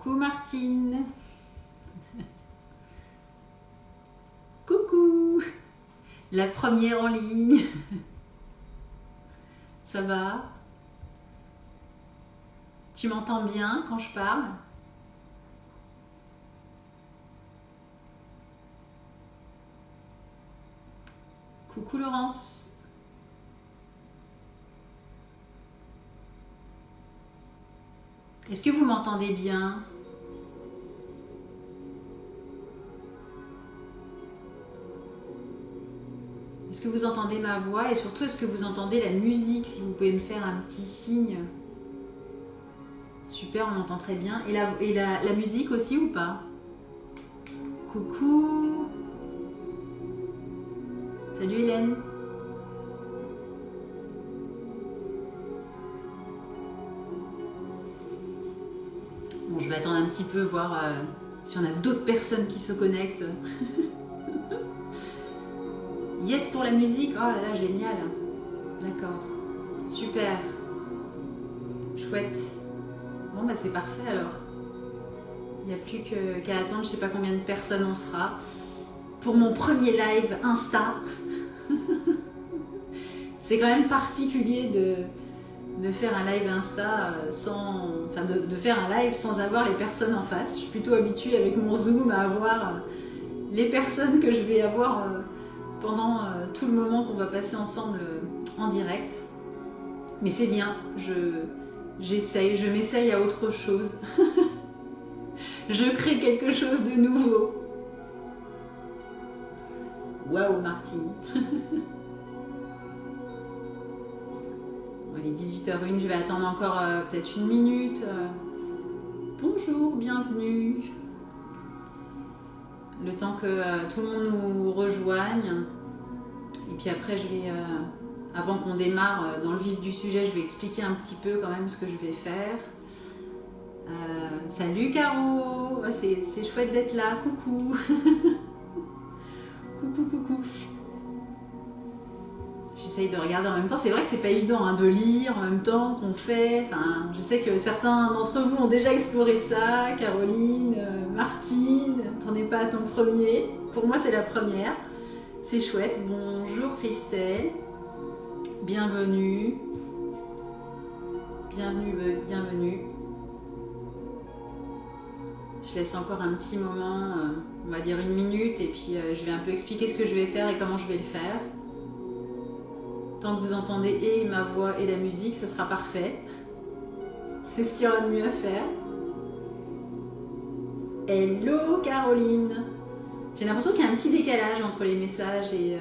Coucou Martine. Coucou. La première en ligne. Ça va? Tu m'entends bien quand je parle? Coucou Laurence. Est-ce que vous m'entendez bien? Est-ce que vous entendez ma voix et surtout est-ce que vous entendez la musique? Si vous pouvez me faire un petit signe. Super, on entend très bien. Et la musique aussi ou pas? Coucou. Salut Hélène. Bon, je vais attendre un petit peu, voir si on a d'autres personnes qui se connectent. Yes pour la musique. Oh là là, génial. D'accord. Super. Chouette. Bon, bah c'est parfait alors. Il n'y a plus qu'à attendre, je sais pas combien de personnes on sera. Pour mon premier live Insta. C'est quand même particulier de faire un live Insta sans... Enfin, de faire un live sans avoir les personnes en face. Je suis plutôt habituée avec mon Zoom à avoir les personnes que je vais avoir pendant tout le moment qu'on va passer ensemble en direct. Mais c'est bien, j'essaye, je m'essaye à autre chose. Je crée quelque chose de nouveau. Waouh Martine. Il est 18h01, je vais attendre encore peut-être une minute. Bonjour, bienvenue. Le temps que tout le monde nous rejoigne. Et puis après, je vais, avant qu'on démarre dans le vif du sujet, je vais expliquer un petit peu quand même ce que je vais faire. Salut Caro, c'est chouette d'être là, coucou. Coucou. J'essaye de regarder en même temps. C'est vrai que c'est pas évident de lire en même temps qu'on fait. Enfin, je sais que certains d'entre vous ont déjà exploré ça. Caroline, Martine, t'en es pas à ton premier. Pour moi, c'est la première. C'est chouette. Bonjour Christelle. Bienvenue. Bienvenue. Je laisse encore un petit moment, on va dire une minute, et puis je vais un peu expliquer ce que je vais faire et comment je vais le faire. Tant que vous entendez et ma voix et la musique, ça sera parfait. C'est ce qu'il y aura de mieux à faire. Hello Caroline. J'ai l'impression qu'il y a un petit décalage entre les messages et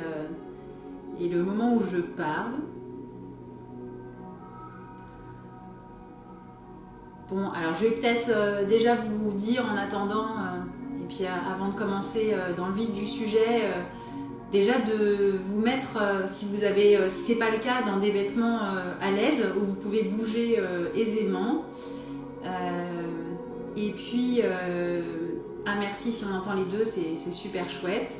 le moment où je parle. Bon, alors je vais peut-être déjà vous dire en attendant, et puis avant de commencer dans le vif du sujet, déjà de vous mettre, si c'est pas le cas, dans des vêtements à l'aise où vous pouvez bouger aisément. Et puis, merci si on entend les deux, c'est super chouette.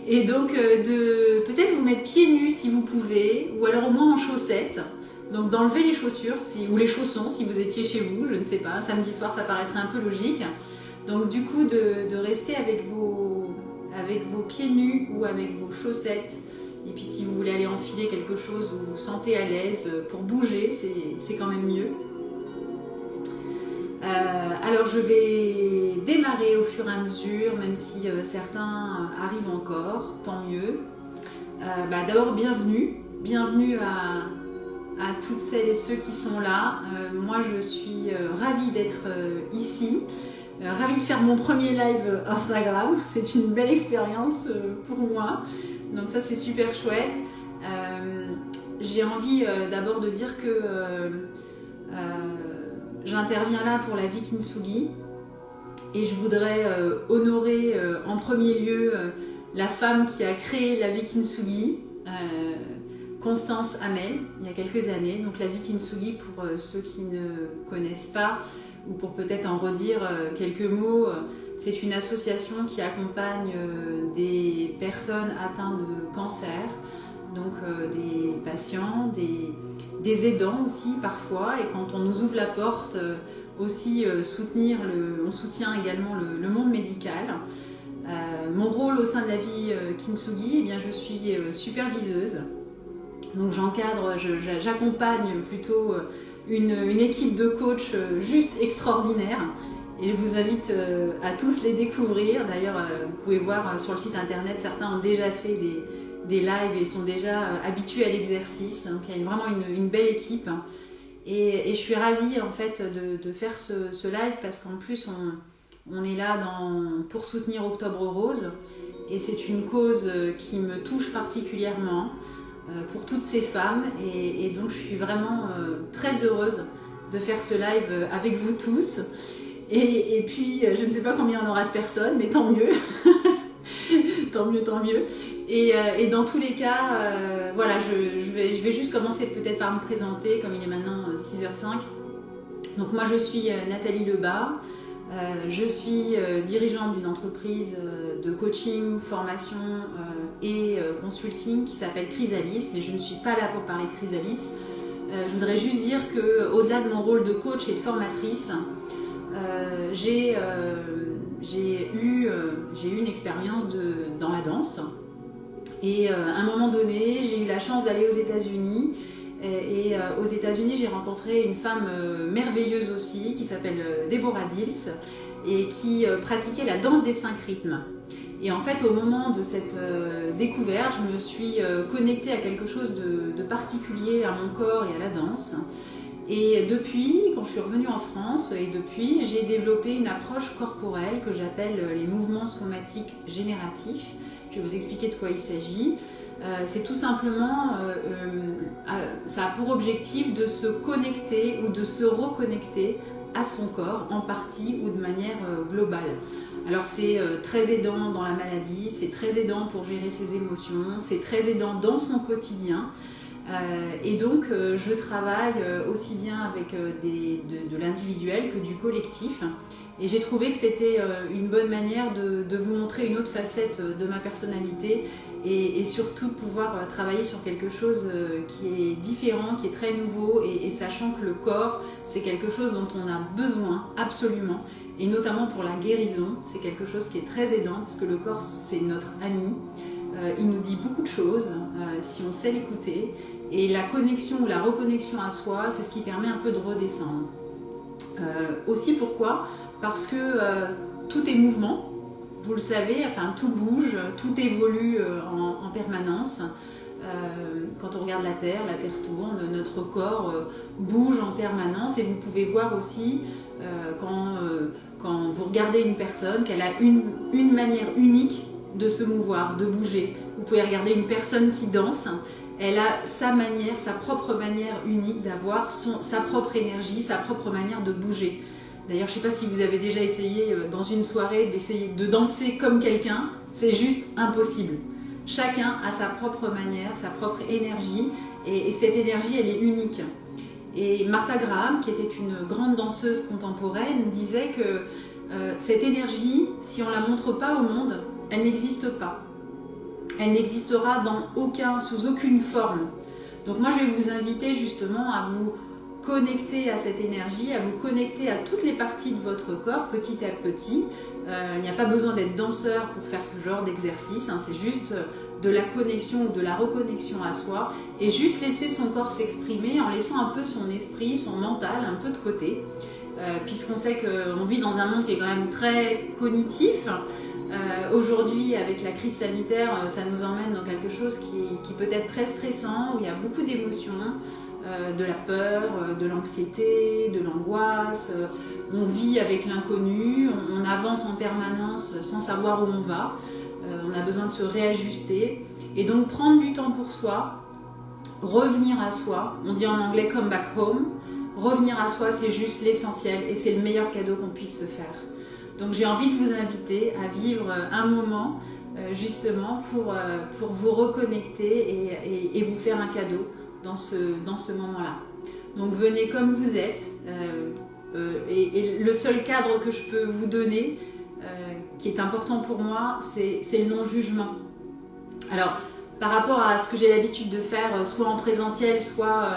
Et donc de peut-être vous mettre pieds nus si vous pouvez, ou alors au moins en chaussettes. Donc d'enlever les chaussures ou les chaussons si vous étiez chez vous, je ne sais pas, samedi soir ça paraîtrait un peu logique. Donc du coup de rester avec vos pieds nus ou avec vos chaussettes. Et puis si vous voulez aller enfiler quelque chose où vous vous sentez à l'aise pour bouger, c'est quand même mieux. Alors je vais démarrer au fur et à mesure, même si certains arrivent encore, tant mieux. D'abord bienvenue à toutes celles et ceux qui sont là. Moi je suis ravie d'être ici. Ravie de faire mon premier live Instagram, c'est une belle expérience pour moi, donc ça c'est super chouette. J'ai envie d'abord de dire que j'interviens là pour la Vie Kintsugi et je voudrais honorer en premier lieu la femme qui a créé la Vie Kintsugi, Constance Hamel, il y a quelques années. Donc la Vie Kintsugi, pour ceux qui ne connaissent pas, ou pour peut-être en redire quelques mots, c'est une association qui accompagne des personnes atteintes de cancer, donc des patients, des aidants aussi parfois, et quand on nous ouvre la porte aussi on soutient également le monde médical. Mon rôle au sein de la vie Kintsugi, eh bien, je suis superviseuse. Donc j'accompagne plutôt une équipe de coachs juste extraordinaire. Et je vous invite à tous les découvrir. D'ailleurs, vous pouvez voir sur le site internet, certains ont déjà fait des lives et sont déjà habitués à l'exercice. Donc il y a vraiment une belle équipe. Et je suis ravie en fait de faire ce live parce qu'en plus on est là pour soutenir Octobre Rose. Et c'est une cause qui me touche particulièrement pour toutes ces femmes. Et donc je suis vraiment très heureuse de faire ce live avec vous tous. Et puis, je ne sais pas combien on aura de personnes, mais tant mieux. Tant mieux, tant mieux. Et dans tous les cas, voilà, je vais juste commencer peut-être par me présenter, comme il est maintenant 6h05. Donc moi, je suis Nathalie Lebas. Je suis dirigeante d'une entreprise de coaching, formation et consulting qui s'appelle Chrysalis, mais je ne suis pas là pour parler de Chrysalis. Je voudrais juste dire qu'au-delà de mon rôle de coach et de formatrice, j'ai eu une expérience dans la danse et à un moment donné j'ai eu la chance d'aller aux États-Unis et aux États-Unis j'ai rencontré une femme merveilleuse aussi qui s'appelle Deborah Dills et qui pratiquait la danse des 5 rythmes. Et en fait au moment de cette découverte je me suis connectée à quelque chose de particulier à mon corps et à la danse. Et depuis, quand je suis revenue en France, j'ai développé une approche corporelle que j'appelle les mouvements somatiques génératifs. Je vais vous expliquer de quoi il s'agit. C'est tout simplement, ça a pour objectif de se connecter ou de se reconnecter à son corps en partie ou de manière globale. Alors c'est très aidant dans la maladie, c'est très aidant pour gérer ses émotions, c'est très aidant dans son quotidien. Et donc je travaille aussi bien avec de l'individuel que du collectif et j'ai trouvé que c'était une bonne manière de vous montrer une autre facette de ma personnalité et surtout de pouvoir travailler sur quelque chose qui est différent, qui est très nouveau et sachant que le corps c'est quelque chose dont on a besoin absolument et notamment pour la guérison, c'est quelque chose qui est très aidant parce que le corps c'est notre ami. Il nous dit beaucoup de choses si on sait l'écouter et la connexion ou la reconnexion à soi, c'est ce qui permet un peu de redescendre. Aussi pourquoi ? Parce que tout est mouvement, vous le savez, enfin tout bouge, tout évolue en permanence. Quand on regarde la Terre tourne, notre corps bouge en permanence et vous pouvez voir aussi quand vous regardez une personne qu'elle a une manière unique de se mouvoir, de bouger. Vous pouvez regarder une personne qui danse, elle a sa manière, sa propre manière unique d'avoir sa propre énergie, sa propre manière de bouger. D'ailleurs, je ne sais pas si vous avez déjà essayé dans une soirée d'essayer de danser comme quelqu'un, c'est juste impossible. Chacun a sa propre manière, sa propre énergie et cette énergie, elle est unique. Et Martha Graham, qui était une grande danseuse contemporaine, disait que cette énergie, si on ne la montre pas au monde, elle n'existe pas. Elle n'existera sous aucune forme. Donc moi je vais vous inviter justement à vous connecter à cette énergie, à vous connecter à toutes les parties de votre corps petit à petit. Il n'y a pas besoin d'être danseur pour faire ce genre d'exercice, hein, c'est juste de la connexion ou de la reconnexion à soi et juste laisser son corps s'exprimer en laissant un peu son esprit, son mental un peu de côté. Puisqu'on sait qu'on vit dans un monde qui est quand même très cognitif. Aujourd'hui, avec la crise sanitaire, ça nous emmène dans quelque chose qui peut être très stressant, où il y a beaucoup d'émotions, de la peur, de l'anxiété, de l'angoisse. On vit avec l'inconnu, on avance en permanence sans savoir où on va. On a besoin de se réajuster. Et donc prendre du temps pour soi, revenir à soi, on dit en anglais « come back home », revenir à soi, c'est juste l'essentiel et c'est le meilleur cadeau qu'on puisse se faire. Donc j'ai envie de vous inviter à vivre un moment justement pour vous reconnecter et vous faire un cadeau dans ce moment-là. Donc venez comme vous êtes et le seul cadre que je peux vous donner qui est important pour moi, c'est le non-jugement. Alors par rapport à ce que j'ai l'habitude de faire, soit en présentiel, soit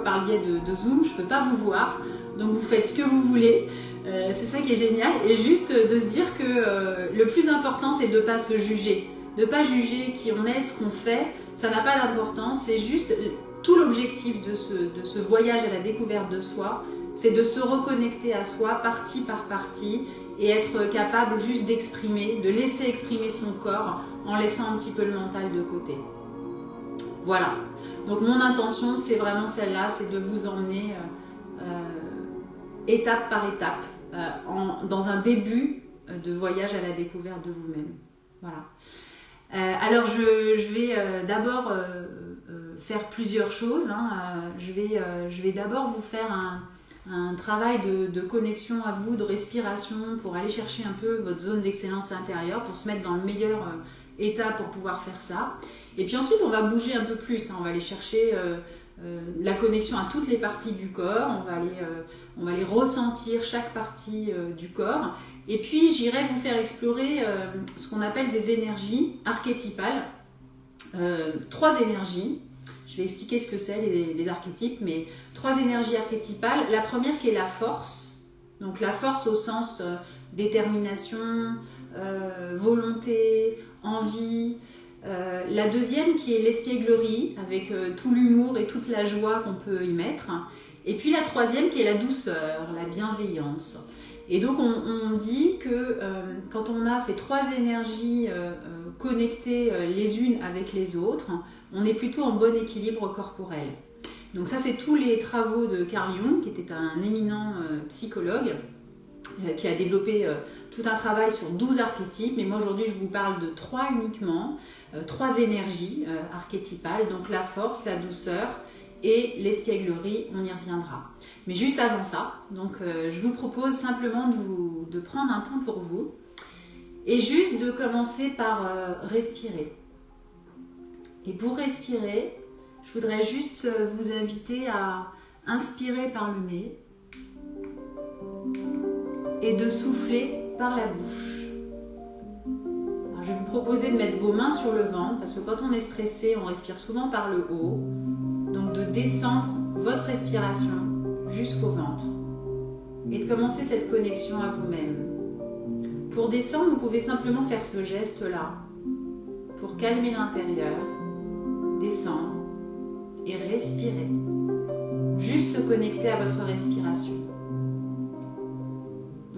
par le biais de Zoom, je ne peux pas vous voir. Donc vous faites ce que vous voulez. C'est ça qui est génial. Et juste de se dire que le plus important, c'est de ne pas se juger. De ne pas juger qui on est, ce qu'on fait. Ça n'a pas d'importance. C'est juste tout l'objectif de ce voyage à la découverte de soi. C'est de se reconnecter à soi, partie par partie, et être capable juste d'exprimer, de laisser exprimer son corps en laissant un petit peu le mental de côté. Voilà. Donc mon intention, c'est vraiment celle-là, c'est de vous emmener étape par étape dans un début de voyage à la découverte de vous-même. Voilà. Alors je vais d'abord faire plusieurs choses. Je vais d'abord vous faire un travail de connexion à vous, de respiration, pour aller chercher un peu votre zone d'excellence intérieure, pour se mettre dans le meilleur état pour pouvoir faire ça. Et puis ensuite, on va bouger un peu plus. On va aller chercher la connexion à toutes les parties du corps. On va aller ressentir chaque partie du corps. Et puis, j'irai vous faire explorer ce qu'on appelle des énergies archétypales. 3 énergies. Je vais expliquer ce que c'est les archétypes, mais 3 énergies archétypales. La première qui est la force. Donc la force au sens détermination, volonté, envie. La deuxième qui est l'espièglerie, avec tout l'humour et toute la joie qu'on peut y mettre. Et puis la troisième qui est la douceur, la bienveillance. Et donc on dit que quand on a ces 3 énergies connectées les unes avec les autres, on est plutôt en bon équilibre corporel. Donc ça, c'est tous les travaux de Carl Jung, qui était un éminent psychologue, qui a développé tout un travail sur 12 archétypes. Mais moi, aujourd'hui, je vous parle de 3 uniquement, 3 énergies archétypales, donc la force, la douceur et l'espièglerie, on y reviendra. Mais juste avant ça, donc, je vous propose simplement de prendre un temps pour vous et juste de commencer par respirer. Et pour respirer, je voudrais juste vous inviter à inspirer par le nez et de souffler par la bouche. Alors, je vais vous proposer de mettre vos mains sur le ventre parce que quand on est stressé, on respire souvent par le haut. Donc de descendre votre respiration jusqu'au ventre et de commencer cette connexion à vous-même. Pour descendre, vous pouvez simplement faire ce geste-là pour calmer l'intérieur, descendre et respirer. Juste se connecter à votre respiration.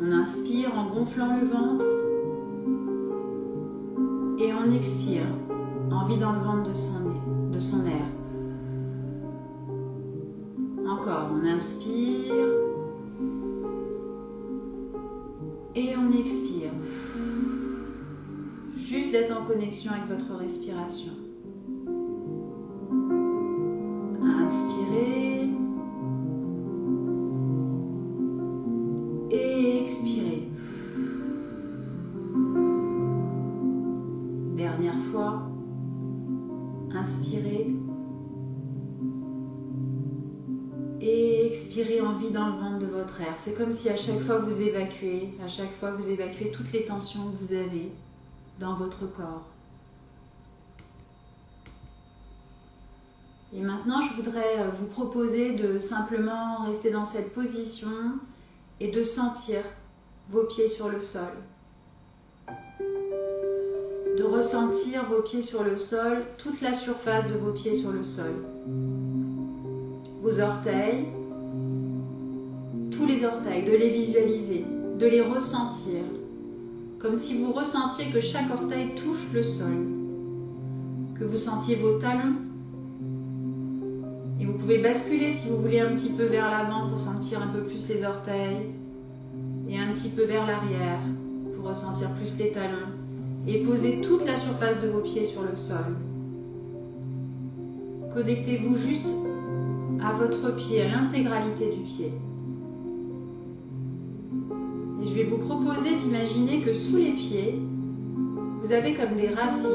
On inspire en gonflant le ventre et on expire en vidant le ventre de son air. Encore, on inspire et on expire. Juste d'être en connexion avec votre respiration. Inspirez et expirez. Dernière fois, inspirez et expirez en vidant le ventre de votre air. C'est comme si à chaque fois vous évacuez toutes les tensions que vous avez dans votre corps. Et maintenant, je voudrais vous proposer de simplement rester dans cette position et de sentir vos pieds sur le sol. De ressentir vos pieds sur le sol, toute la surface de vos pieds sur le sol. Vos orteils, tous les orteils, de les visualiser, de les ressentir, comme si vous ressentiez que chaque orteil touche le sol, que vous sentiez vos talons. Et vous pouvez basculer si vous voulez un petit peu vers l'avant pour sentir un peu plus les orteils et un petit peu vers l'arrière pour ressentir plus les talons et posez toute la surface de vos pieds sur le sol. Connectez-vous juste à votre pied, à l'intégralité du pied. Et je vais vous proposer d'imaginer que sous les pieds, vous avez comme des racines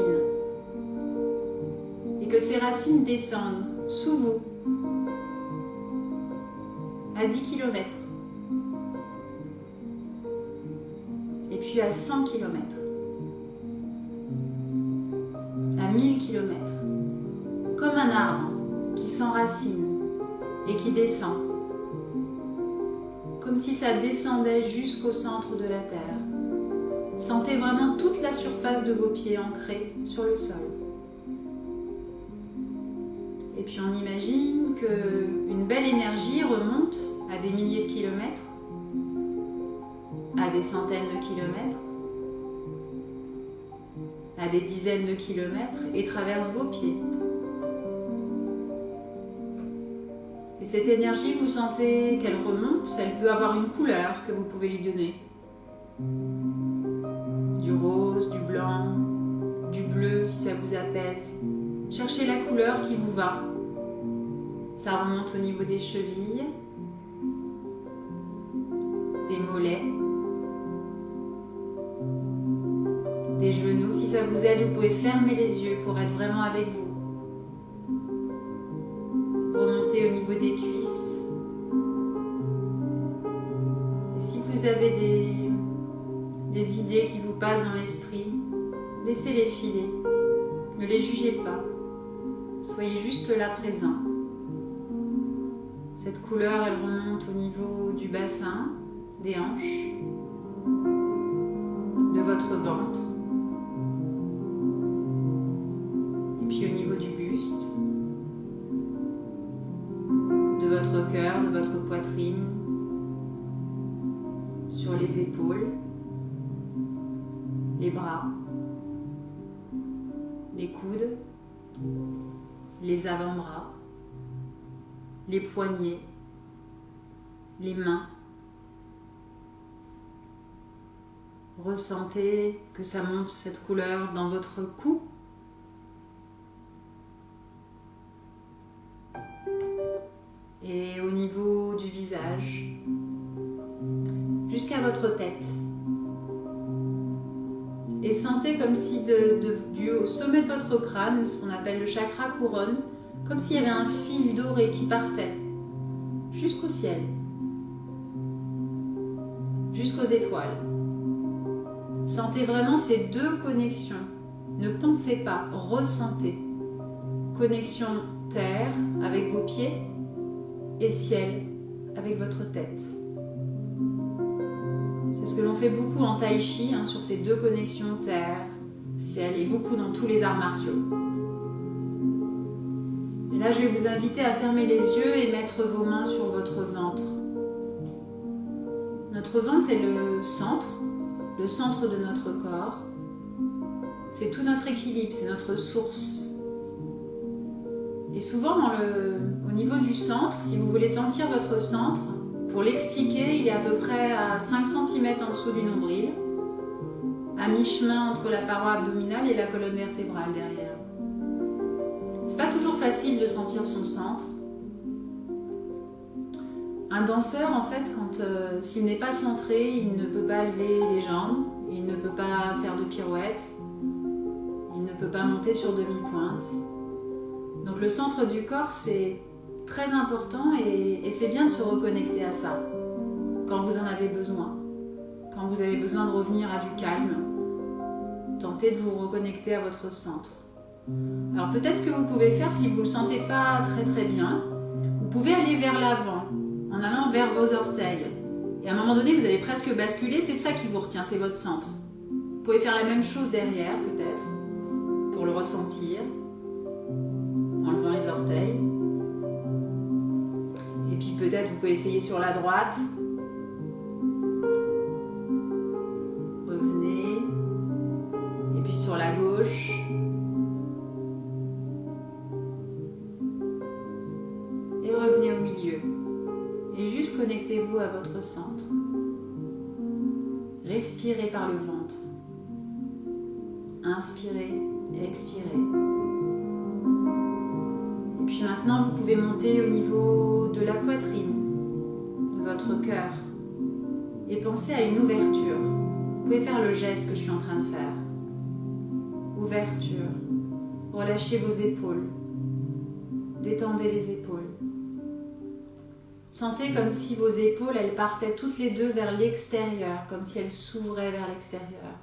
et que ces racines descendent sous vous à 10 km et puis à 100 km, à 1000 kilomètres. Comme un arbre qui s'enracine et qui descend. Comme si ça descendait jusqu'au centre de la terre. Sentez vraiment toute la surface de vos pieds ancrés sur le sol. Et puis on imagine qu'une belle énergie remonte à des milliers de kilomètres, à des centaines de kilomètres, à des dizaines de kilomètres et traverse vos pieds. Et cette énergie, vous sentez qu'elle remonte, elle peut avoir une couleur que vous pouvez lui donner. Du rose, du blanc, du bleu si ça vous apaise. Cherchez la couleur qui vous va. Ça remonte au niveau des chevilles, des mollets, des genoux. Si ça vous aide, vous pouvez fermer les yeux pour être vraiment avec vous. Remontez au niveau des cuisses. Et si vous avez des idées qui vous passent dans l'esprit, laissez-les filer. Ne les jugez pas. Soyez juste là présent. Cette couleur, elle remonte au niveau du bassin, des hanches, de votre ventre, et puis au niveau du buste, de votre cœur, de votre poitrine, sur les épaules, les bras, les coudes, les avant-bras, les poignets, les mains. Ressentez que ça monte cette couleur dans votre cou. Et au niveau du visage, jusqu'à votre tête. Et sentez comme si au sommet de votre crâne, ce qu'on appelle le chakra couronne, comme s'il y avait un fil doré qui partait jusqu'au ciel, jusqu'aux étoiles. Sentez vraiment ces deux connexions. Ne pensez pas, ressentez. Connexion terre avec vos pieds et ciel avec votre tête. C'est ce que l'on fait beaucoup en tai chi, sur ces deux connexions terre, ciel, et beaucoup dans tous les arts martiaux. Et là, je vais vous inviter à fermer les yeux et mettre vos mains sur votre ventre. Notre ventre, c'est le centre de notre corps. C'est tout notre équilibre, c'est notre source. Et souvent, au niveau du centre, si vous voulez sentir votre centre, pour l'expliquer, il est à peu près à 5 cm en dessous du nombril, à mi-chemin entre la paroi abdominale et la colonne vertébrale derrière. C'est pas toujours facile de sentir son centre. Un danseur, en fait, s'il n'est pas centré, il ne peut pas lever les jambes, il ne peut pas faire de pirouettes, il ne peut pas monter sur demi-pointe. Donc le centre du corps, c'est très important et c'est bien de se reconnecter à ça quand vous en avez besoin. Quand vous avez besoin de revenir à du calme, tentez de vous reconnecter à votre centre. Alors peut-être ce que vous pouvez faire, si vous ne le sentez pas très très bien, vous pouvez aller vers l'avant, en allant vers vos orteils. Et à un moment donné, vous allez presque basculer, c'est ça qui vous retient, c'est votre centre. Vous pouvez faire la même chose derrière, peut-être, pour le ressentir, en levant les orteils. Et puis peut-être vous pouvez essayer sur la droite. Revenez. Et puis sur la gauche. Et revenez au milieu. Et juste connectez-vous à votre centre. Respirez par le ventre. Inspirez, expirez. Et puis maintenant, vous pouvez monter au niveau de la poitrine, de votre cœur. Et penser à une ouverture. Vous pouvez faire le geste que je suis en train de faire. Ouverture. Relâchez vos épaules. Détendez les épaules. Sentez comme si vos épaules, elles partaient toutes les deux vers l'extérieur, comme si elles s'ouvraient vers l'extérieur.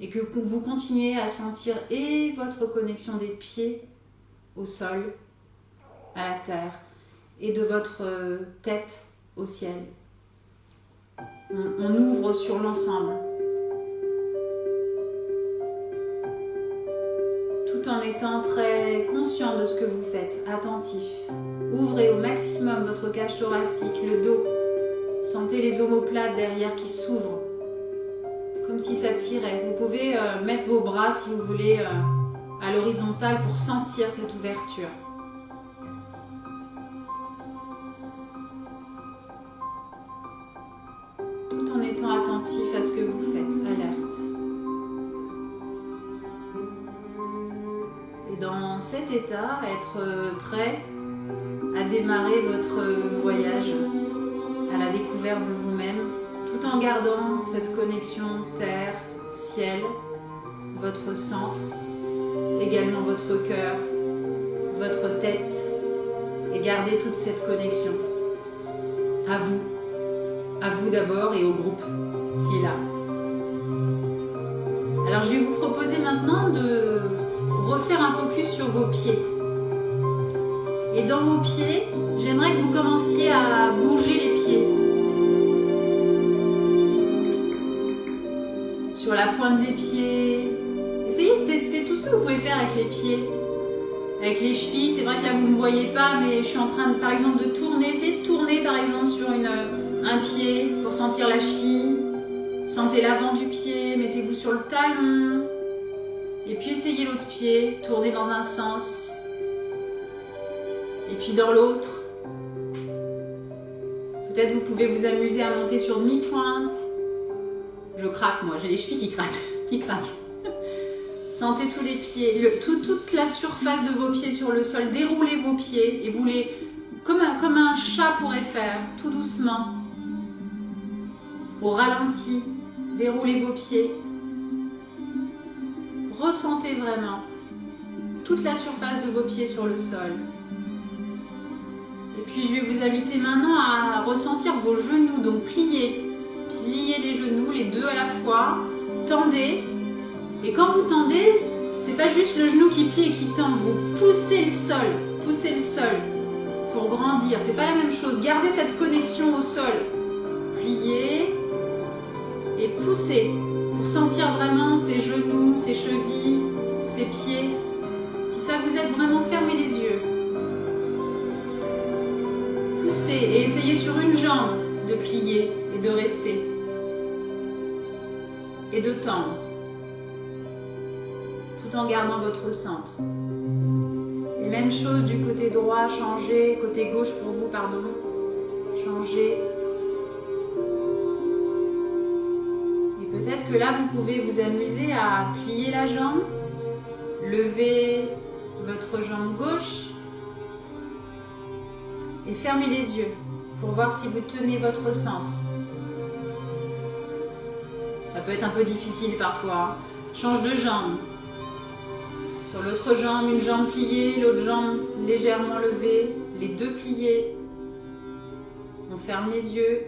et que vous continuez à sentir et votre connexion des pieds au sol, à la terre, et de votre tête au ciel. On ouvre sur l'ensemble, tout en étant très conscient de ce que vous faites, attentif. Ouvrez au maximum votre cage thoracique, le dos. Sentez les omoplates derrière qui s'ouvrent, comme si ça tirait. Vous pouvez mettre vos bras, si vous voulez, à l'horizontale pour sentir cette ouverture. Tout en étant attentif à ce que vous faites, alerte. Et dans cet état, être prêt à démarrer votre voyage à la découverte de vous-même, tout en gardant cette connexion terre, ciel, votre centre, également votre cœur, votre tête, et garder toute cette connexion. À vous d'abord et au groupe qui est là. Alors je vais vous proposer maintenant de refaire un focus sur vos pieds. Et dans vos pieds, j'aimerais que vous commenciez à bouger les pieds. Sur la pointe des pieds. Essayez de tester tout ce que vous pouvez faire avec les pieds. Avec les chevilles, c'est vrai que là vous ne me voyez pas, mais je suis en train de, par exemple, de tourner. Essayez de tourner par exemple sur un pied pour sentir la cheville. Sentez l'avant du pied, mettez-vous sur le talon. Et puis essayez l'autre pied, tournez dans un sens. Et puis dans l'autre. Peut-être vous pouvez vous amuser à monter sur demi-pointe. Je craque moi, j'ai les chevilles qui craquent. Sentez tous les pieds, toute la surface de vos pieds sur le sol. Déroulez vos pieds et vous les, comme un chat pourrait faire, tout doucement. Au ralenti, déroulez vos pieds. Ressentez vraiment toute la surface de vos pieds sur le sol. Et puis je vais vous inviter maintenant à ressentir vos genoux, donc pliez les genoux, les deux à la fois, tendez, et quand vous tendez, c'est pas juste le genou qui plie et qui tend, vous poussez le sol pour grandir, c'est pas la même chose, gardez cette connexion au sol, pliez et poussez pour sentir vraiment ces genoux, ces chevilles, ces pieds. Si ça vous aide vraiment, fermez les yeux. Poussez et essayez sur une jambe de plier et de rester. Et de tendre. Tout en gardant votre centre. Et même chose du côté droit, changez. Côté gauche pour vous, pardon. Changez. Et peut-être que là, vous pouvez vous amuser à plier la jambe. Lever votre jambe gauche. Et fermez les yeux pour voir si vous tenez votre centre. Ça peut être un peu difficile parfois. Change de jambe. Sur l'autre jambe, une jambe pliée, l'autre jambe légèrement levée, les deux pliés. On ferme les yeux.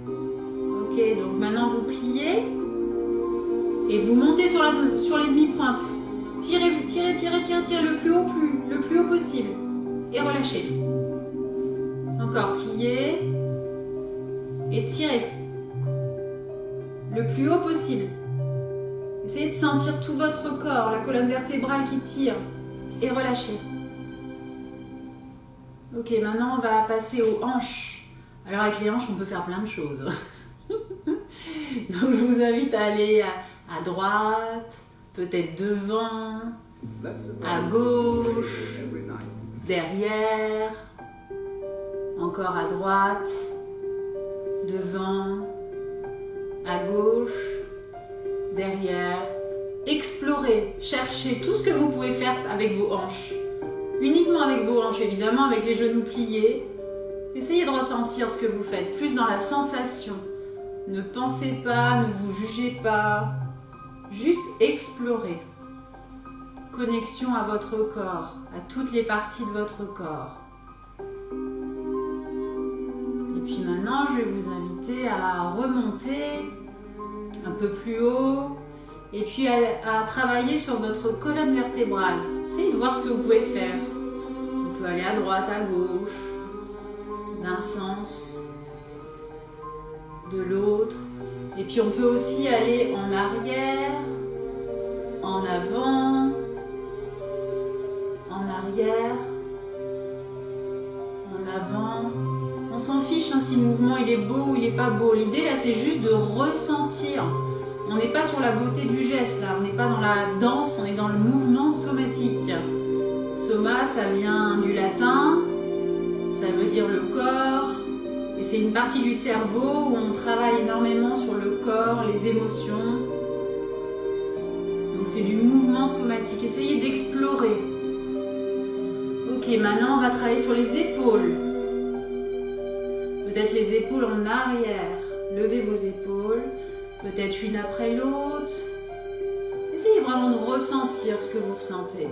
Ok, donc maintenant vous pliez et vous montez sur les demi-pointes. Tirez le plus haut possible. Et relâchez. Encore, pliez. Et tirez. Le plus haut possible. Essayez de sentir tout votre corps, la colonne vertébrale qui tire. Et relâchez. Ok, maintenant on va passer aux hanches. Alors avec les hanches, on peut faire plein de choses. Donc je vous invite à aller à droite, peut-être devant, à gauche, derrière, encore à droite, devant, à gauche, derrière. Explorez, cherchez tout ce que vous pouvez faire avec vos hanches. Uniquement avec vos hanches, évidemment, avec les genoux pliés. Essayez de ressentir ce que vous faites, plus dans la sensation. Ne pensez pas, ne vous jugez pas. Juste explorez. Connexion à votre corps, à toutes les parties de votre corps. Et puis maintenant, je je vais vous inviter à remonter un peu plus haut et puis à travailler sur votre colonne vertébrale. Essayez de voir ce que vous pouvez faire. Vous pouvez aller à droite, à gauche, d'un sens, de l'autre. Et puis on peut aussi aller en arrière, en avant, en arrière, en avant. On s'en fiche si le mouvement il est beau ou il n'est pas beau. L'idée là c'est juste de ressentir. On n'est pas sur la beauté du geste là, on n'est pas dans la danse, on est dans le mouvement somatique. Soma ça vient du latin, ça veut dire le corps. Et c'est une partie du cerveau où on travaille énormément sur le corps, les émotions. Donc c'est du mouvement somatique. Essayez d'explorer. Ok, maintenant on va travailler sur les épaules. Peut-être les épaules en arrière. Levez vos épaules. Peut-être une après l'autre. Essayez vraiment de ressentir ce que vous ressentez.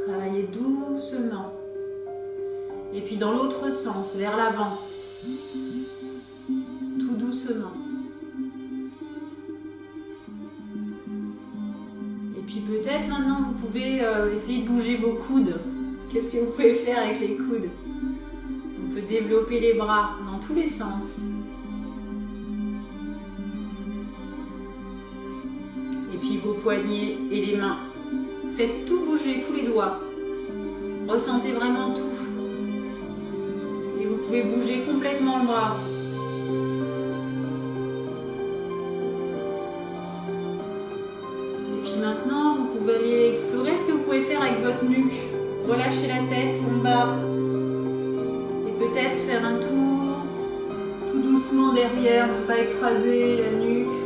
Travaillez doucement. Et puis dans l'autre sens, vers l'avant. Tout doucement. Et puis peut-être maintenant vous pouvez essayer de bouger vos coudes. Qu'est-ce que vous pouvez faire avec les coudes? On peut développer les bras dans tous les sens. Et puis vos poignets et les mains. Faites tout bouger, tous les doigts. Ressentez vraiment tout. Et vous pouvez bouger complètement le bras. Et puis maintenant, vous pouvez aller explorer ce que vous pouvez faire avec votre nuque. Relâchez la tête en bas. Et peut-être faire un tour tout doucement derrière, ne pas écraser la nuque.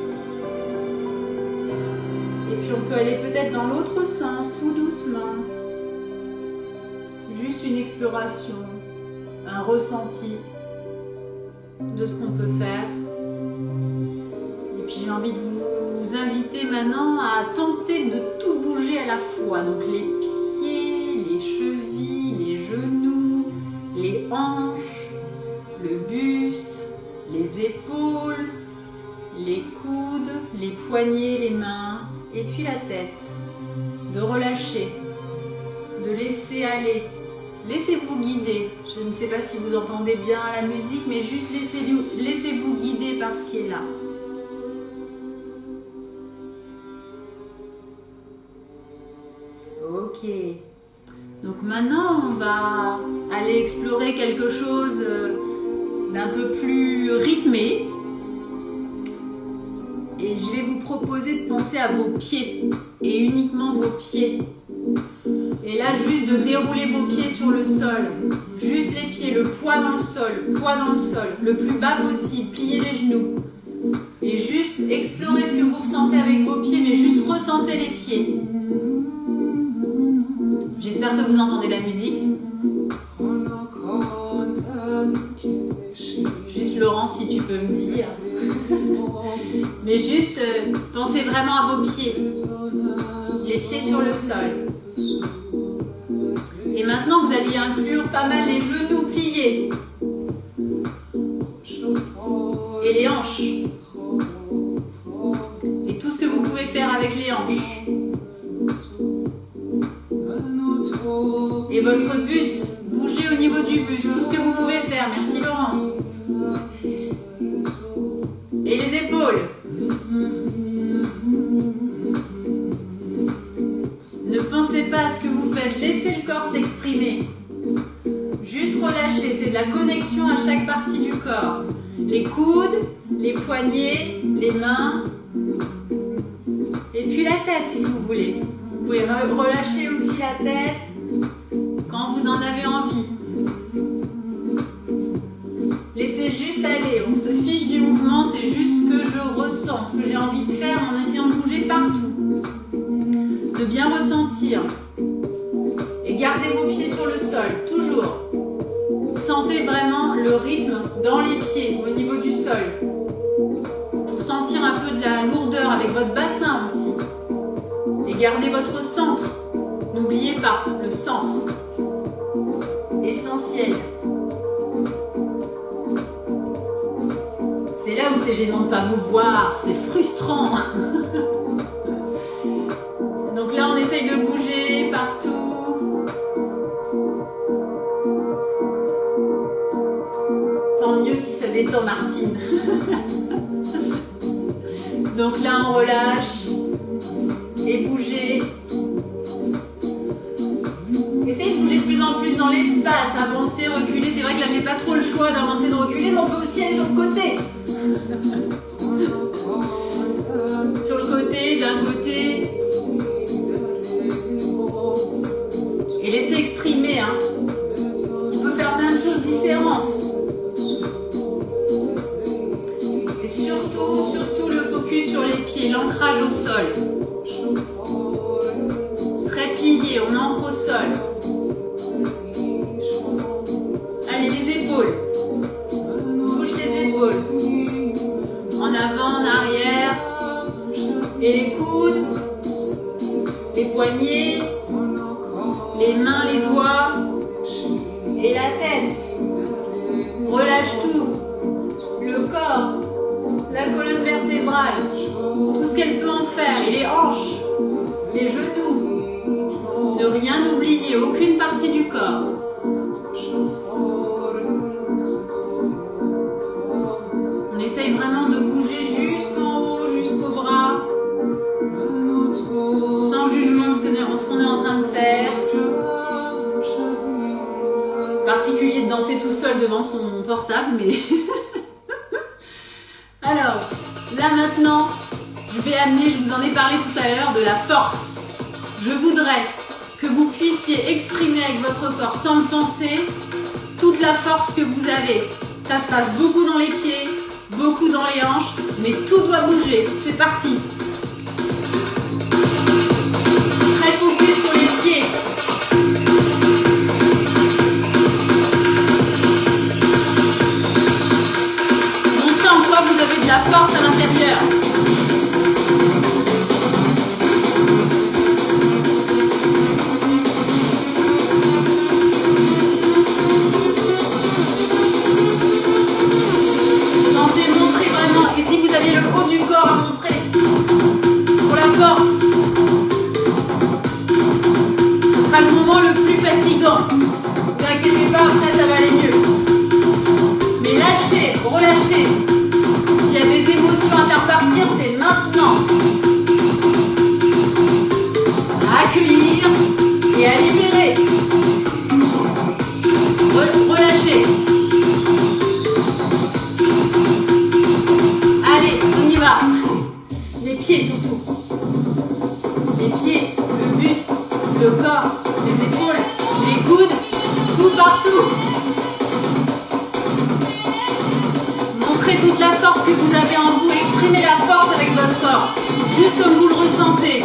Et puis on peut aller peut-être dans l'autre sens, tout doucement. Juste une exploration, un ressenti de ce qu'on peut faire. Et puis j'ai envie de vous inviter maintenant à tenter de tout bouger à la fois. Donc les pieds, les chevilles, les genoux, les hanches, le buste, les épaules, les coudes, les poignets, les mains. Et puis la tête, de relâcher, de laisser aller, laissez-vous guider. Je ne sais pas si vous entendez bien la musique, mais juste laissez-vous guider par ce qui est là. Ok, donc maintenant on va aller explorer quelque chose d'un peu plus rythmé. Et je vais vous proposer de penser à vos pieds, et uniquement vos pieds. Et là, juste de dérouler vos pieds sur le sol. Juste les pieds, le poids dans le sol, le plus bas possible, pliez les genoux. Et juste explorer ce que vous ressentez avec vos pieds, mais juste ressentez les pieds. J'espère que vous entendez la musique. Juste Laurent, si tu peux me dire. Mais juste, pensez vraiment à vos pieds. Les pieds sur le sol. Et maintenant, vous allez inclure pas mal les genoux pliés. Et les hanches. Et tout ce que vous pouvez faire avec les hanches. Et votre buste. Bougez au niveau du buste. Tout ce que vous pouvez faire. Merci Laurence. Et les épaules. Ne pensez pas à ce que vous faites. Laissez le corps s'exprimer. Juste relâchez. C'est de la connexion à chaque partie du corps. Les coudes, les poignets, les mains. Et puis la tête si vous voulez. Vous pouvez relâcher aussi la tête quand vous en avez envie. Laissez juste aller, on se fiche du mouvement, c'est juste ce que je ressens, ce que j'ai envie de faire en essayant de bouger partout. De bien ressentir. Et gardez vos pieds sur le sol, toujours. Sentez vraiment le rythme dans les pieds, au niveau du sol. Pour sentir un peu de la lourdeur avec votre bassin aussi. Et gardez votre centre. N'oubliez pas, le centre. essentiel. C'est là où c'est gênant de ne pas vous voir, c'est frustrant. Donc là, on essaye de bouger partout. Tant mieux si ça détend Martine. Donc là, on relâche et bouger. Essayez de bouger de plus en plus dans l'espace, avancer, reculer. C'est vrai que là, j'ai pas trop le choix d'avancer, de reculer, mais on peut aussi aller sur le côté. Sur le côté, d'un côté. Et laissez exprimer. Hein. On peut faire plein de choses différentes. Et surtout le focus sur les pieds, l'ancrage au sol. Très plié, on ancre au sol. Allez, les épaules. Bouge les épaules. En avant, en arrière. Et les coudes. Les poignets. Les mains, les doigts. Et la tête. Relâche tout. Le corps. La colonne vertébrale. Tout ce qu'elle peut en faire. Et les hanches. Les genoux. Ne rien oublier. Aucune partie du corps. On essaye vraiment de bouger jusqu'en haut, jusqu'aux bras, sans jugement de ce qu'on est en train de faire. Particulier de danser tout seul devant son portable, mais... Alors, là maintenant, je vais amener, je vous en ai parlé tout à l'heure, de la force. Je voudrais que vous puissiez exprimer avec votre corps, sans le penser, toute la force que vous avez. Ça se passe beaucoup dans les pieds, beaucoup dans les hanches, mais tout doit bouger. C'est parti. Très focus sur les pieds. Montrez en quoi vous avez de la force à l'intérieur. Et si vous aviez le haut du corps à montrer pour la force, ce sera le moment le plus fatigant. Ne vous inquiétez pas, après ça va aller mieux. Mais lâchez, relâchez. Il y a des émotions à faire partir, c'est maintenant. À accueillir et à libérer. Relâchez. Les pieds surtout. Les pieds, le buste, le corps, les épaules, les coudes, tout partout. Montrez toute la force que vous avez en vous. Exprimez la force avec votre corps, juste comme vous le ressentez.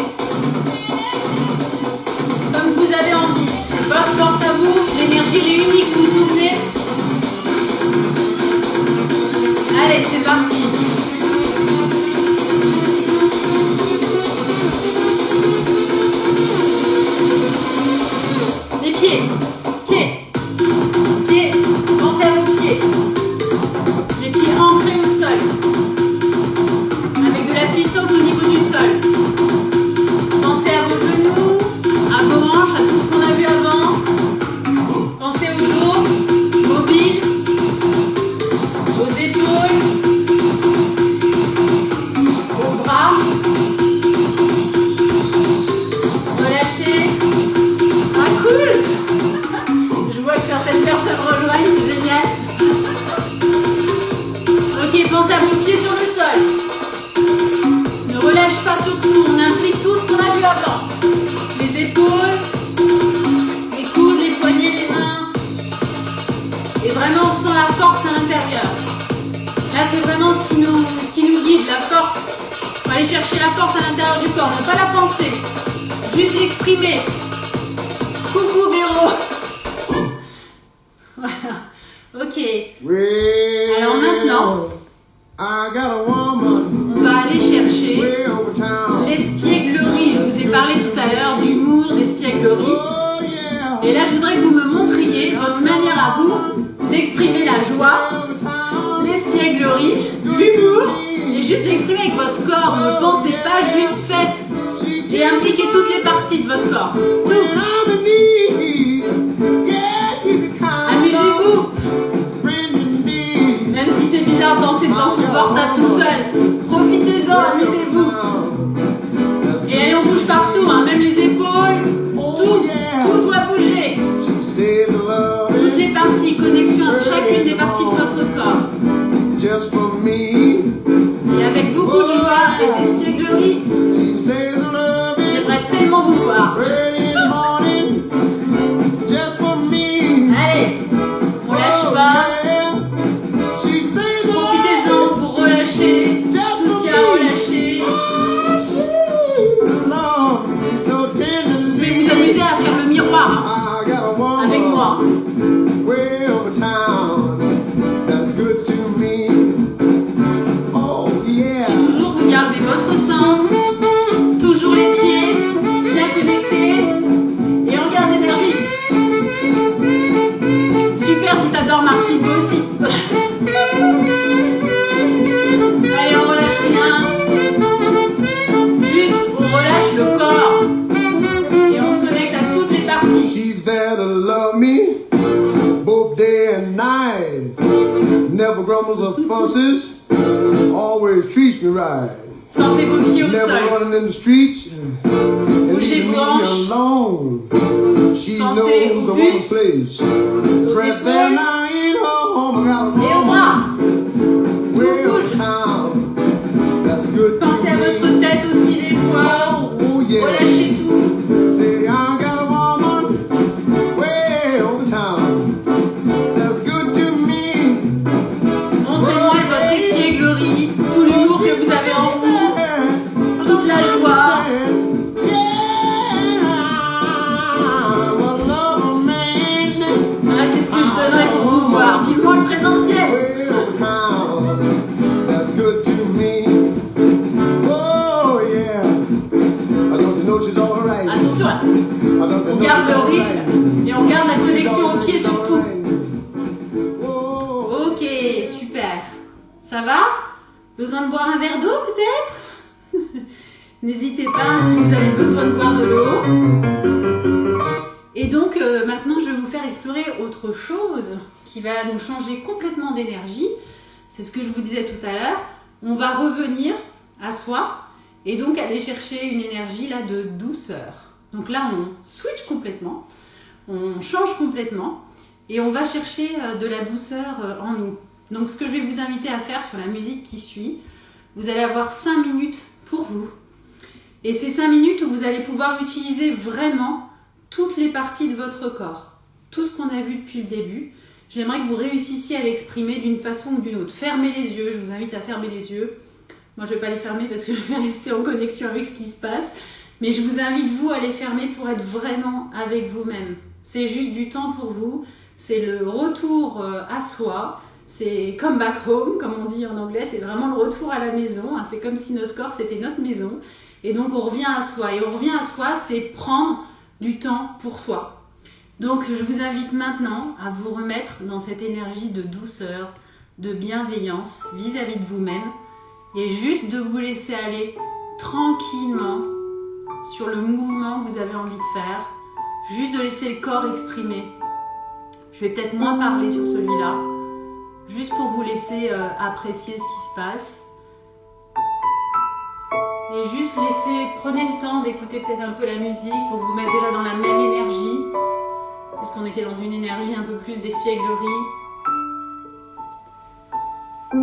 Comme vous avez envie. C'est votre force à vous. L'énergie elle est unique, vous vous souvenez? Allez, c'est parti. Les pieds, pieds, pieds, pensez à vos pieds. Les pieds ancrés au sol, avec de la puissance au niveau du sol. Pensez à vos genoux, à vos hanches, à tout ce qu'on a vu avant. Pensez au dos, mobile, aux épaules, aux bras. Relâchez. Ah cool. Je vois que certaines personnes rejoignent, c'est génial. Ok, pensez à vos pieds sur le sol. Ne relâche pas surtout, on implique tout ce qu'on a vu avant. Les épaules, les coudes, les poignets, les mains. Et vraiment, on sent la force à l'intérieur. Là, c'est vraiment ce qui nous guide, la force. On va aller chercher la force à l'intérieur du corps, ne pas la penser. Juste l'exprimer. Coucou Véro. Voilà. Ok. Alors maintenant, on va aller chercher l'espièglerie. Je vous ai parlé tout à l'heure d'humour, d'espièglerie. Et là, je voudrais que vous me montriez votre manière impliquez toutes les parties de votre corps. Tout. Amusez-vous. Même si c'est bizarre de danser devant son portable tout seul. Profitez-en, amusez-vous. Et allez, on bouge partout, hein, même les épaules. Tout doit bouger. Toutes les parties, connexion à chacune des parties de votre corps. Et avec beaucoup de joie et d'espièglerie, j'aimerais tellement vous voir. Allez, on lâche pas. Profitez-en pour relâcher tout ce qu'il y a à relâcher. Vous pouvez vous amuser à faire le miroir avec moi. Gardez votre centre, toujours les pieds bien connectés et en garde d'énergie. Super si t'adores Martine, moi aussi. Allez, on relâche rien. Juste, on relâche le corps et on se connecte à toutes les parties. She's there to love me, both day and night. Never grumbles or fusses, always treats me right. Centrez vos pieds au Never sol. running in the streets and leaving me alone. She Pensez knows au I want buste, a place. Right there now in her home, I got a Et au bras. way of town. That's good to Pensez à votre me. tête aussi des fois. Oh yeah. Relâchez tout. Say I got a woman way over town. That's good to me. Montrez-moi votre espièglerie, tout l'humour que vous avez en vous, toute la joie. Ah, qu'est-ce que je donnerais pour vous voir? Vivement le présentiel. Attention, on garde le rythme et on garde la connexion au pied surtout. Ok, super. Ça va? Besoin de boire un verre d'eau peut-être? N'hésitez pas si vous avez besoin de boire de l'eau. Et donc maintenant je vais vous faire explorer autre chose qui va nous changer complètement d'énergie. C'est ce que je vous disais tout à l'heure. On va revenir à soi et donc aller chercher une énergie là de douceur. Donc là on switch complètement, on change complètement et on va chercher de la douceur en nous. Donc ce que je vais vous inviter à faire sur la musique qui suit, vous allez avoir 5 minutes pour vous. Et ces 5 minutes où vous allez pouvoir utiliser vraiment toutes les parties de votre corps. Tout ce qu'on a vu depuis le début, j'aimerais que vous réussissiez à l'exprimer d'une façon ou d'une autre. Fermez les yeux, je vous invite à fermer les yeux. Moi je ne vais pas les fermer parce que je vais rester en connexion avec ce qui se passe. Mais je vous invite vous à les fermer pour être vraiment avec vous-même. C'est juste du temps pour vous, c'est le retour à soi. C'est come back home, comme on dit en anglais, c'est vraiment le retour à la maison. C'est comme si notre corps, c'était notre maison. Et donc, on revient à soi. Et on revient à soi, c'est prendre du temps pour soi. Donc, je vous invite maintenant à vous remettre dans cette énergie de douceur, de bienveillance vis-à-vis de vous-même. Et juste de vous laisser aller tranquillement sur le mouvement que vous avez envie de faire. Juste de laisser le corps exprimer. Je vais peut-être moins parler sur celui-là. Juste pour vous laisser apprécier ce qui se passe. Et juste prenez le temps d'écouter peut-être un peu la musique pour vous mettre déjà dans la même énergie. Parce qu'on était dans une énergie un peu plus d'espièglerie.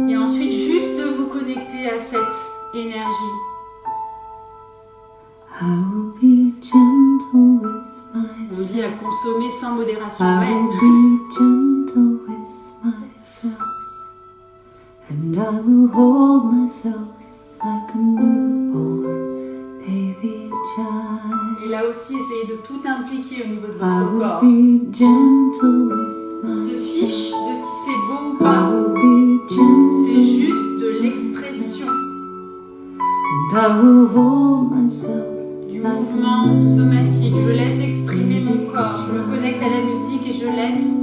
Et ensuite, juste de vous connecter à cette énergie. On dit à consommer sans modération. And I will hold myself like a newborn baby child. Et là aussi, essayez de tout impliquer au niveau de I votre will corps. be gentle with On se fiche myself. de si c'est beau ou I pas. will be gentle. C'est juste de l'expression, And I will hold myself du like mouvement somatique. Je laisse exprimer mon corps. Je me connecte à la musique et je laisse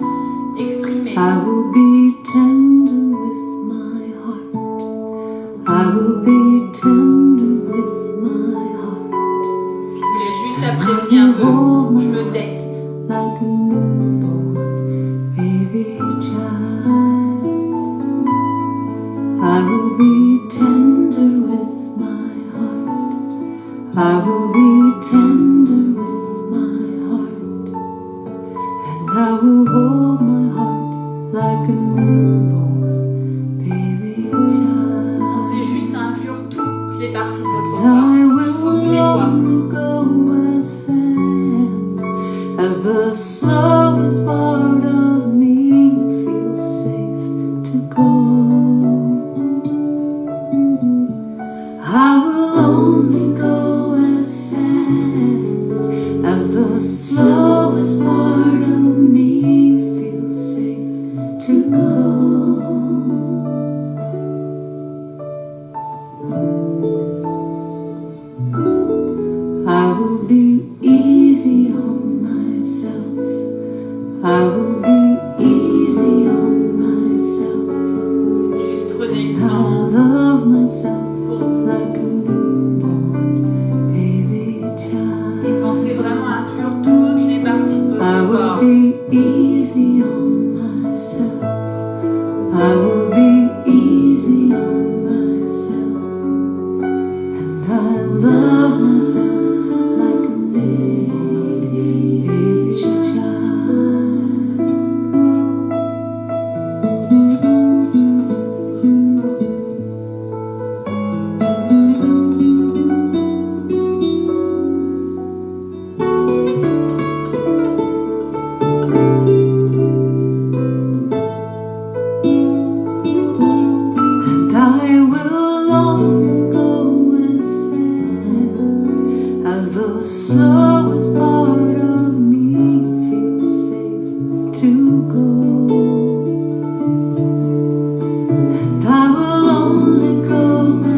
exprimer. I will be tender with my heart. I will be tender with my heart. Je voulais be tender with my heart. I will be tender with my heart. And I will hold my heart like a newborn baby child. Pensez juste à inclure toutes les parties de votre I corps. Juste will oubliez quoi. only go as fast as the slowest part of me feels safe to go. I will only go as fast as the slowest part of me feels safe to go. I will be easy on myself. I will be easy on myself. Juste prenez le I temps love myself pour vous. like a newborn baby Et child. pensez vraiment à inclure toutes les parties de I votre will corps. be easy on myself. I will be easy on myself. And I love myself like a baby child. And I will only go as fast as the slowest part of me feels safe to go. And I will only go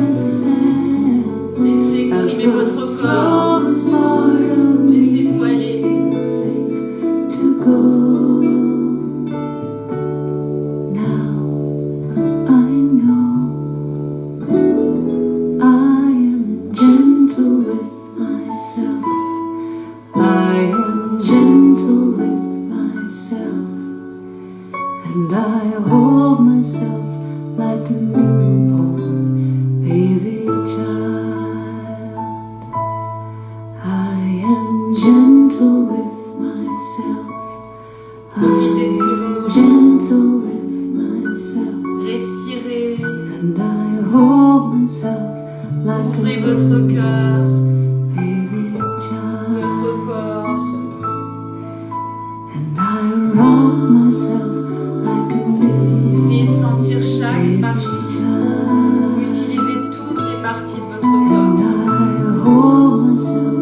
as fast Laissez as exprimer the votre corps. slowest part of me Laissez-vous aller. feels safe to go. Now I know I am gentle with myself. I am gentle with myself. And I hold myself like a newborn baby child. I am gentle with myself. Profitez de ce I am moment. gentle with myself. Respirez. And I hold myself like Ouvrez a votre cœur, baby child. votre corps. And I rock myself like a baby Essayez de sentir chaque partie. child. Utilisez toutes les parties de votre And corps. I hold myself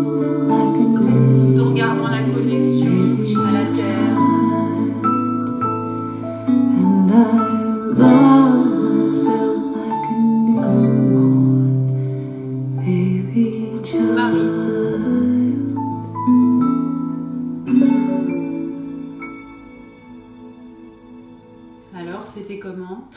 like a baby Tout en gardant la connexion à la terre. And I love myself like a newborn baby child. Alors, c'était comment?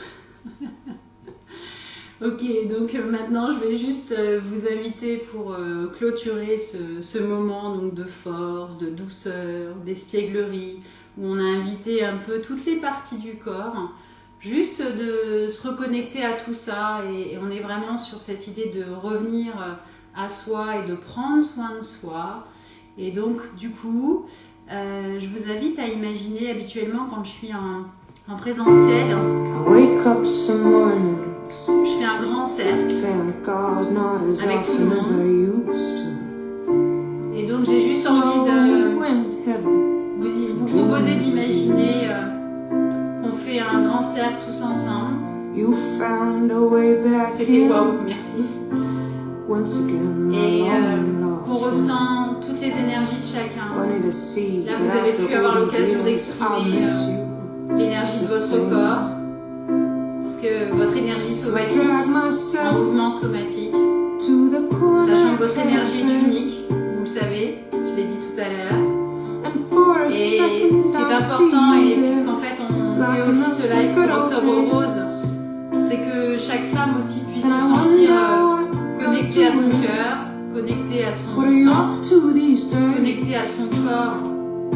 Ok, donc maintenant je vais juste vous inviter pour clôturer ce moment donc, de force, de douceur, d'espièglerie, où on a invité un peu toutes les parties du corps, juste de se reconnecter à tout ça, et on est vraiment sur cette idée de revenir à soi et de prendre soin de soi. Et donc du coup, je vous invite à imaginer habituellement quand je suis en présentiel, I wake up some mornings, je fais un grand cercle. thank God not as Avec tout le often as I used to. Et donc j'ai juste Snow envie de went heavy. vous proposer d'imaginer qu'on fait un grand cercle tous ensemble. You found a way back C'était in. waouh, merci. Once again, my Et long on lost friend. ressent toutes les énergies de chacun. Funny to see Là, vous that avez after pu avoir all these l'occasion years, I'll d'exprimer miss you. l'énergie de votre corps. Parce que votre énergie So I somatique, drag un myself mouvement somatique, to the corner sachant que votre énergie est cafe. unique, vous le savez, je l'ai dit tout à l'heure. And for a Et ce qui second est I important, see et you there. puisqu'en fait on fait aussi ce live pour Octobre Rose, c'est que chaque femme aussi puisse se And I sentir wonder what connectée à you're son doing. cœur, connectée à son What are you sang, up to these days? connectée à son corps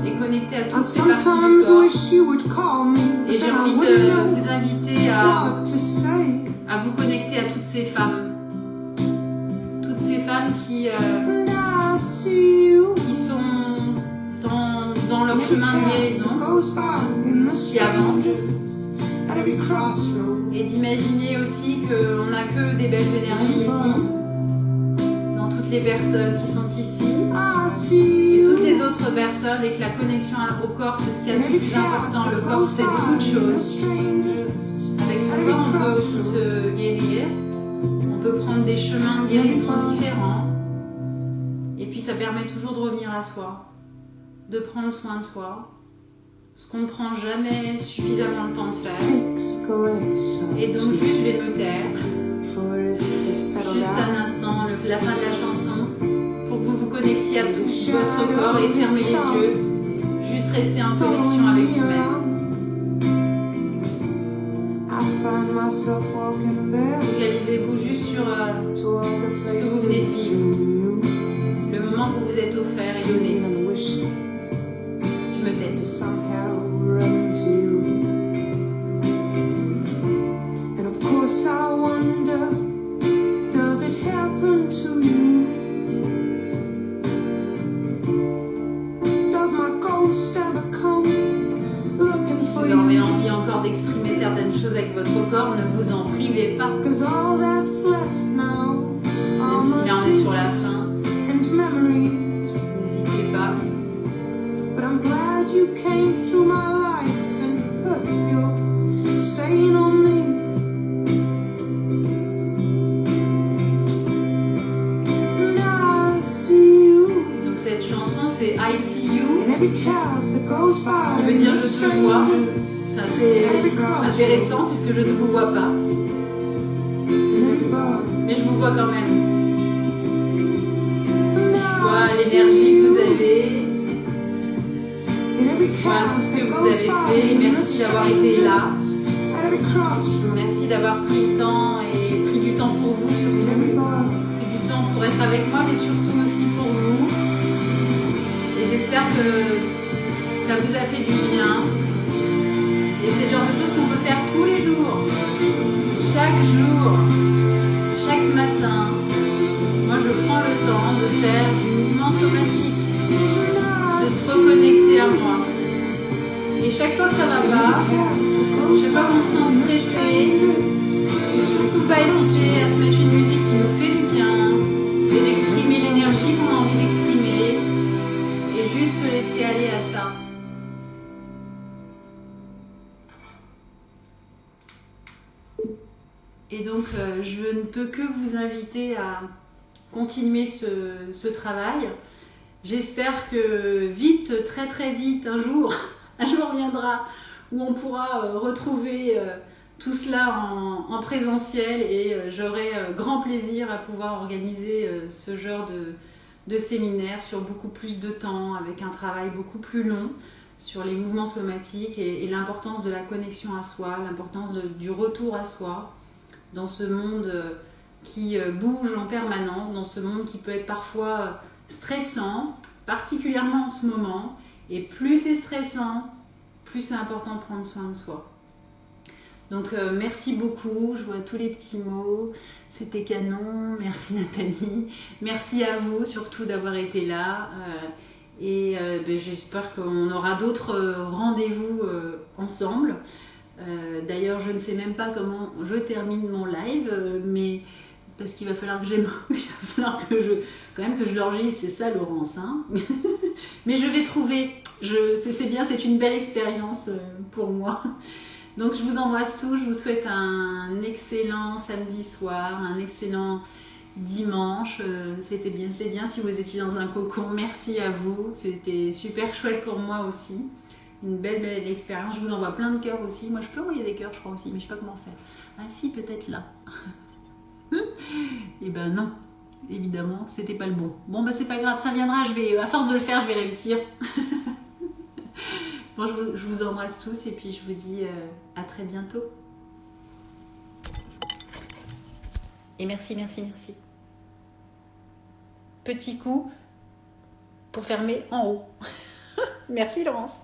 et connectée à I toutes ces parties du sometimes corps. wish you would call me, Et but j'ai then I envie wouldn't de know vous inviter à what to say. à vous connecter à toutes ces femmes qui sont dans leur chemin de guérison, qui avancent, et d'imaginer aussi qu'on n'a que des belles énergies ici, dans toutes les personnes qui sont ici, et toutes les autres personnes, et que la connexion au corps, c'est ce qu'il y a de plus important. Le corps, c'est beaucoup de choses. Avec son corps, on peut aussi se guérir, on peut prendre des chemins de guérison différents, et puis ça permet toujours de revenir à soi, de prendre soin de soi, ce qu'on ne prend jamais suffisamment le temps de faire. Et donc juste je vais me taire, juste un instant, la fin de la chanson, pour que vous vous connectiez à tout votre corps et fermez les yeux, juste restez en connexion avec vous-même. Focalisez-vous juste sur ce que vous venez de vivre, le moment que vous vous êtes offert et donné. Je me tais. Si vous avez envie encore d'exprimer certaines choses avec votre corps, ne vous en privez pas. Même si là on est sur la fin, n'hésitez pas. Donc cette chanson c'est I See You, qui veut dire je te vois. C'est assez intéressant puisque je ne vous vois pas, mais je vous vois quand même. Je vois l'énergie que vous avez, voilà tout ce que vous avez fait. Merci d'avoir été là, merci d'avoir pris le temps et pris du temps pour vous, surtout pris du temps pour être avec moi, mais surtout aussi pour vous. Et j'espère que ça vous a fait du bien. Et c'est le genre de choses qu'on peut faire tous les jours, chaque jour, chaque matin. Moi, je prends le temps de faire du mouvement somatique, de se reconnecter à moi. Et chaque fois que ça va pas, chaque fois qu'on se sent stressé, ne surtout pas hésiter à se mettre une musique qui nous fait du bien, et d'exprimer l'énergie qu'on a envie d'exprimer, et juste se laisser aller à ça. Et donc, je ne peux que vous inviter à continuer ce travail. J'espère que vite, très très vite, un jour viendra où on pourra retrouver tout cela en présentiel, et j'aurai grand plaisir à pouvoir organiser ce genre de séminaire sur beaucoup plus de temps, avec un travail beaucoup plus long sur les mouvements somatiques et l'importance de la connexion à soi, l'importance du retour à soi, dans ce monde qui bouge en permanence, dans ce monde qui peut être parfois stressant, particulièrement en ce moment. Et plus c'est stressant, plus c'est important de prendre soin de soi. Donc merci beaucoup, je vois tous les petits mots, c'était canon, merci Nathalie, merci à vous surtout d'avoir été là, j'espère qu'on aura d'autres rendez-vous ensemble. D'ailleurs, je ne sais même pas comment je termine mon live, mais parce qu'il va falloir que je l'enregistre, c'est ça Laurence, hein. Mais je vais trouver, c'est bien, c'est une belle expérience pour moi. Donc je vous embrasse tous, je vous souhaite un excellent samedi soir, un excellent dimanche. C'est bien si vous étiez dans un cocon, merci à vous, c'était super chouette pour moi aussi. Une belle expérience. Je vous envoie plein de cœurs aussi. Moi, je peux envoyer des cœurs, je crois aussi, mais je sais pas comment faire. Ah si, peut-être là. Et ben non, évidemment, c'était pas le bon. Bon, bah c'est pas grave, ça viendra. À force de le faire, je vais réussir. Bon, je vous embrasse tous et puis je vous dis à très bientôt. Et merci. Petit coup pour fermer en haut. Merci Laurence.